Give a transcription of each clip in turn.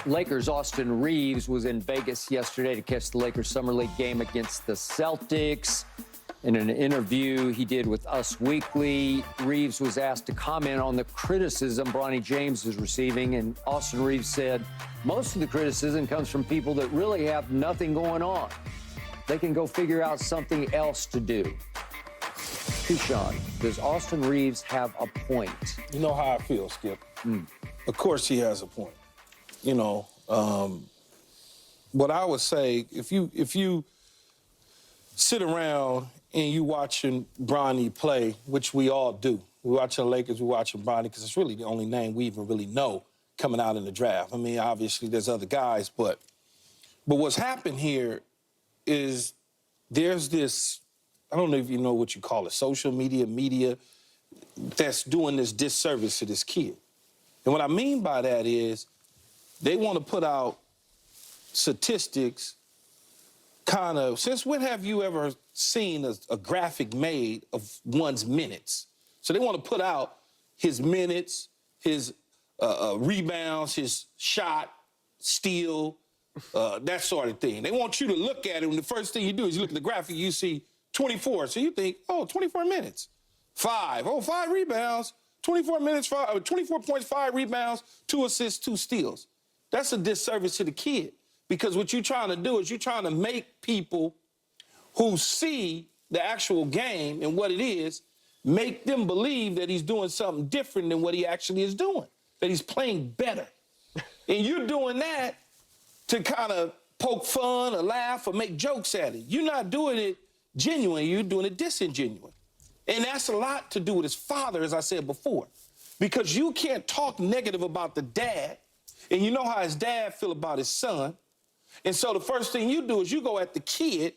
Lakers' Austin Reaves was in Vegas yesterday to catch the Lakers Summer League game against the Celtics. In an interview he did with Us Weekly, Reaves was asked to comment on the criticism Bronny James is receiving, and Austin Reaves said most of the criticism comes from people that really have nothing going on. They can go figure out something else to do. Keyshawn, does Austin Reaves have a point? You know how I feel, Skip. Of course he has a point. You know, what I would say, if you sit around and you watching Bronny play, which we all do. We watching the Lakers, we watching Bronny, because it's really the only name we even really know coming out in the draft. I mean, obviously there's other guys, but what's happened here is there's this, I don't know if you know what you call it, social media that's doing this disservice to this kid. And what I mean by that is they want to put out statistics kind of, since when have you ever seen a graphic made of one's minutes? So they want to put out his minutes, his rebounds, his shot, steal, that sort of thing. They want you to look at it, and the first thing you do is you look at the graphic, you see 24. So you think, oh, 24 minutes. 5 rebounds, 24 minutes, 24 points, 5 rebounds, 2 assists, 2 steals. That's a disservice to the kid, because what you're trying to do is you're trying to make people who see the actual game and what it is, make them believe that he's doing something different than what he actually is doing, that he's playing better. And you're doing that to kind of poke fun or laugh or make jokes at it. You're not doing it genuine, you're doing it disingenuine. And that's a lot to do with his father, as I said before, because you can't talk negative about the dad, and you know how his dad feel about his son. And so the first thing you do is you go at the kid,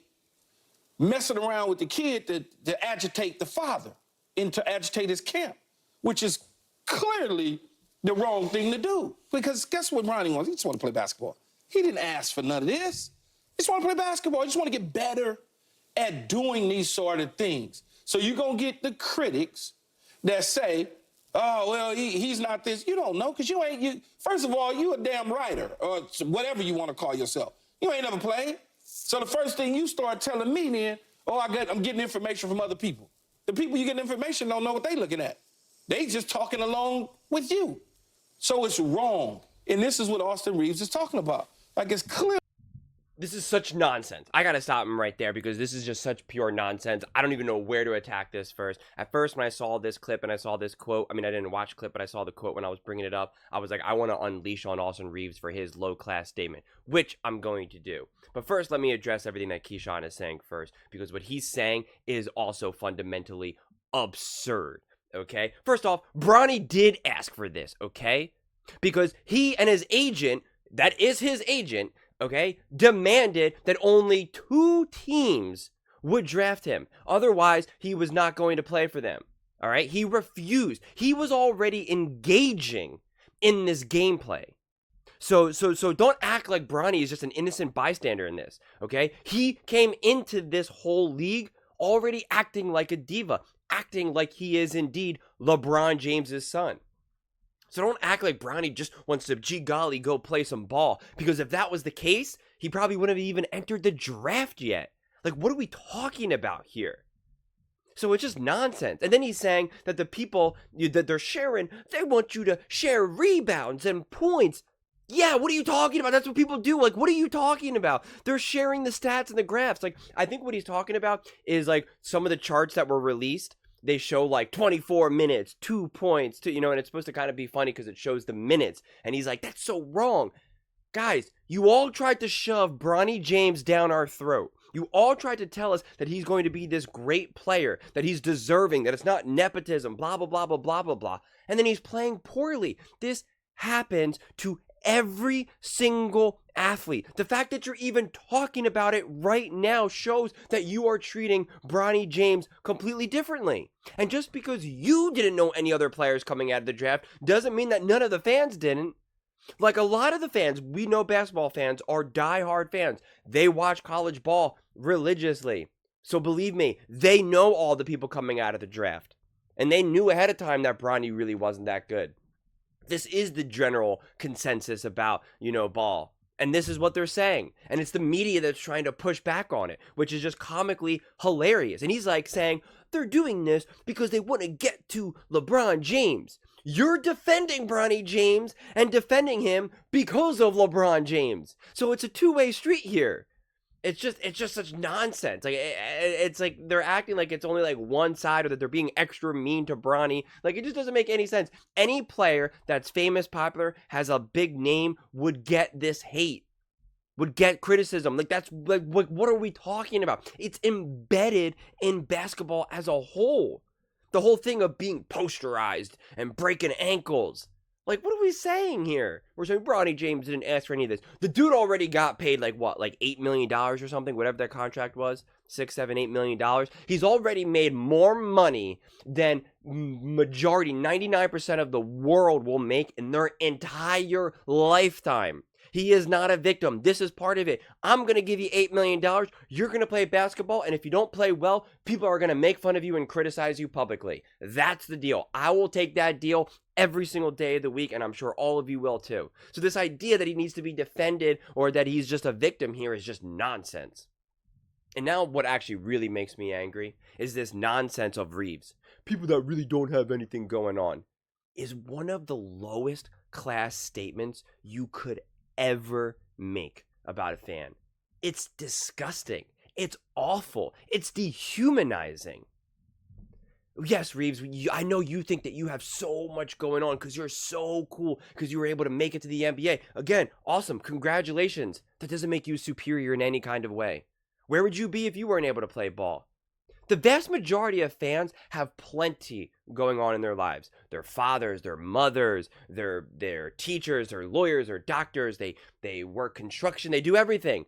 messing around with the kid to agitate the father and to agitate his camp, which is clearly the wrong thing to do. Because guess what Bronny wants? He just want to play basketball. He didn't ask for none of this. He just want to play basketball. He just want to get better at doing these sort of things. So you're going to get the critics that say, oh, well, he's not this. You don't know, because first of all, you a damn writer, or whatever you want to call yourself. You ain't never played. So the first thing you start telling me then, oh, I'm getting information from other people. The people you get information don't know what they looking at. They just talking along with you. So it's wrong. And this is what Austin Reaves is talking about. Like, it's clear. This is such nonsense. I gotta stop him right there, because this is just such pure nonsense. I don't even know where to attack this first. At first, when I saw this clip and I saw this quote, I mean, I didn't watch the clip, but I saw the quote when I was bringing it up. I was like, I want to unleash on Austin Reaves for his low-class statement, which I'm going to do. But first, let me address everything that Keyshawn is saying first, because what he's saying is also fundamentally absurd, okay? First off, Bronny did ask for this, okay? Because he and his agent, that is his agent, okay, demanded that only 2 teams would draft him. Otherwise, he was not going to play for them. All right? He refused. He was already engaging in this gameplay. So don't act like Bronny is just an innocent bystander in this, okay? He came into this whole league already acting like a diva, acting like he is indeed LeBron James's son. So don't act like Bronny just wants to, gee golly, go play some ball. Because if that was the case, he probably wouldn't have even entered the draft yet. Like, what are we talking about here? So it's just nonsense. And then he's saying that the people that they're sharing, they want you to share rebounds and points. Yeah, what are you talking about? That's what people do. Like, what are you talking about? They're sharing the stats and the graphs. Like, I think what he's talking about is, like, some of the charts that were released. They show like 24 minutes, 2 points, and it's supposed to kind of be funny because it shows the minutes. And he's like, that's so wrong. Guys, you all tried to shove Bronny James down our throat. You all tried to tell us that he's going to be this great player, that he's deserving, that it's not nepotism, blah, blah, blah, blah, blah, blah, blah. And then he's playing poorly. This happens to every single athlete. The fact that you're even talking about it right now shows that you are treating Bronny James completely differently. And just because you didn't know any other players coming out of the draft doesn't mean that none of the fans didn't. Like, a lot of the fans, we know basketball fans are diehard fans. They watch college ball religiously. So believe me, they know all the people coming out of the draft. And they knew ahead of time that Bronny really wasn't that good. This is the general consensus about, ball. And this is what they're saying. And it's the media that's trying to push back on it, which is just comically hilarious. And he's like saying, they're doing this because they want to get to LeBron James. You're defending Bronny James and defending him because of LeBron James. So it's a two-way street here. It's just such nonsense. Like it's like they're acting like it's only like one side, or that they're being extra mean to Bronny. Like, it just doesn't make any sense. Any player that's famous, popular, has a big name would get this hate, would get criticism. Like, that's like what are we talking about? It's embedded in basketball as a whole. The whole thing of being posterized and breaking ankles. Like, what are we saying here? We're saying Bronny James didn't ask for any of this. The dude already got paid like what, like $8 million or something, whatever that contract was, $6, $7, $8 million. He's already made more money than majority, 99% of the world will make in their entire lifetime. He is not a victim. This is part of it. I'm going to give you $8 million. You're going to play basketball, and if you don't play well, people are going to make fun of you and criticize you publicly. That's the deal. I will take that deal every single day of the week, and I'm sure all of you will too. So this idea that he needs to be defended or that he's just a victim here is just nonsense. And now what actually really makes me angry is this nonsense of Reaves. People that really don't have anything going on is one of the lowest class statements you could ever make about a fan. It's disgusting. It's awful. It's dehumanizing. Yes, Reaves, I know you think that you have so much going on because you're so cool because you were able to make it to the NBA. Again, awesome. Congratulations. That doesn't make you superior in any kind of way. Where would you be if you weren't able to play ball? The vast majority of fans have plenty going on in their lives. Their fathers, their mothers, their teachers, their lawyers, their doctors. They work construction. They do everything.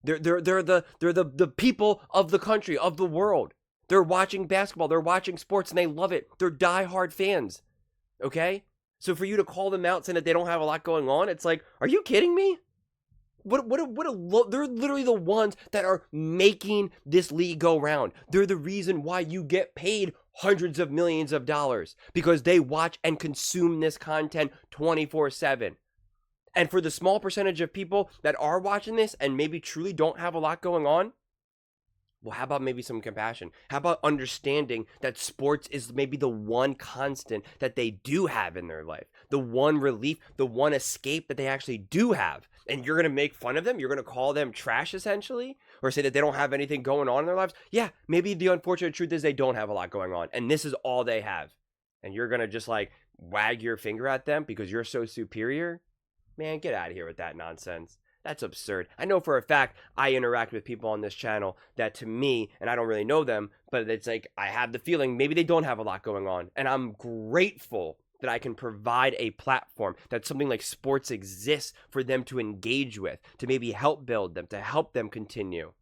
They're the people of the country, of the world. They're watching basketball. They're watching sports, and they love it. They're diehard fans. Okay? So for you to call them out saying that they don't have a lot going on, it's like, are you kidding me? They're literally the ones that are making this league go round. They're the reason why you get paid hundreds of millions of dollars, because they watch and consume this content 24/7. And for the small percentage of people that are watching this and maybe truly don't have a lot going on, well, how about maybe some compassion? How about understanding that sports is maybe the one constant that they do have in their life, the one relief, the one escape that they actually do have. And you're going to make fun of them? You're going to call them trash, essentially? Or say that they don't have anything going on in their lives? Yeah, maybe the unfortunate truth is they don't have a lot going on, and this is all they have. And you're going to just, like, wag your finger at them because you're so superior? Man, get out of here with that nonsense. That's absurd. I know for a fact I interact with people on this channel that, to me, and I don't really know them, but it's like I have the feeling maybe they don't have a lot going on. And I'm grateful that I can provide a platform, that something like sports exists for them to engage with, to maybe help build them, to help them continue.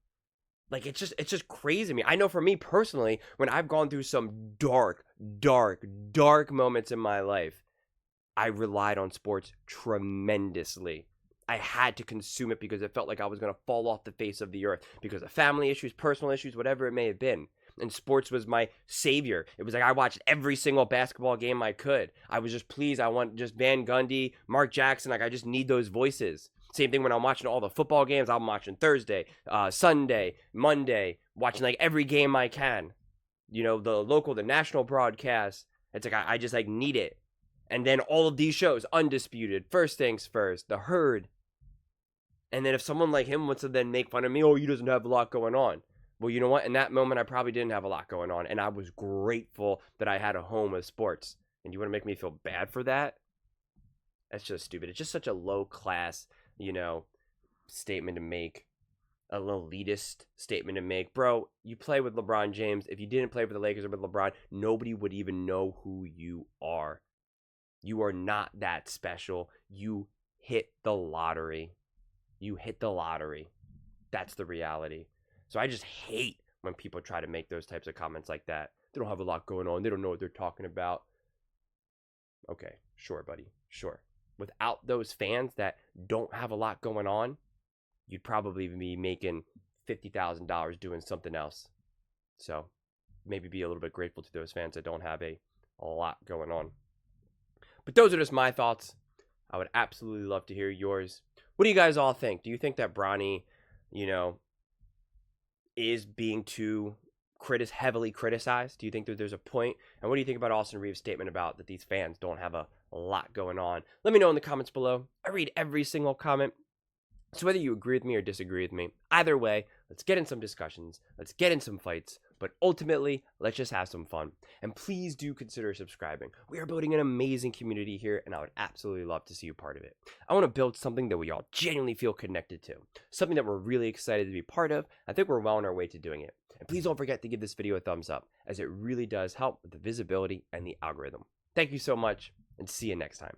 Like, it's just crazy to me. I know for me personally, when I've gone through some dark moments in my life, I relied on sports tremendously. I had to consume it because it felt like I was going to fall off the face of the earth because of family issues, personal issues, whatever it may have been. And sports was my savior. It was like I watched every single basketball game I could. I was just pleased. I want just Van Gundy, Mark Jackson. Like, I just need those voices. Same thing when I'm watching all the football games. I'm watching Thursday, Sunday, Monday, watching like every game I can. You know, the local, the national broadcast. It's like I just like need it. And then all of these shows, Undisputed, First Things First, The Herd. And then if someone like him wants to then make fun of me, oh, he doesn't have a lot going on. Well, you know what? In that moment, I probably didn't have a lot going on. And I was grateful that I had a home with sports. And you want to make me feel bad for that? That's just stupid. It's just such a low-class, statement to make. A little elitist statement to make. Bro, you play with LeBron James. If you didn't play for the Lakers or with LeBron, nobody would even know who you are. You are not that special. You hit the lottery. You hit the lottery. That's the reality. So I just hate when people try to make those types of comments like that. They don't have a lot going on. They don't know what they're talking about. Okay, sure, buddy. Sure. Without those fans that don't have a lot going on, you'd probably be making $50,000 doing something else. So maybe be a little bit grateful to those fans that don't have a lot going on. But those are just my thoughts. I would absolutely love to hear yours. What do you guys all think? Do you think that Bronny, you know, is being too heavily criticized? Do you think that there's a point? And what do you think about Austin Reaves' statement about that these fans don't have a lot going on? Let me know in the comments below. I read every single comment. So whether you agree with me or disagree with me, either way, let's get in some discussions, let's get in some fights, but ultimately, let's just have some fun. And please do consider subscribing. We are building an amazing community here, and I would absolutely love to see you part of it. I want to build something that we all genuinely feel connected to, something that we're really excited to be part of. I think we're well on our way to doing it. And please don't forget to give this video a thumbs up, as it really does help with the visibility and the algorithm. Thank you so much, and see you next time.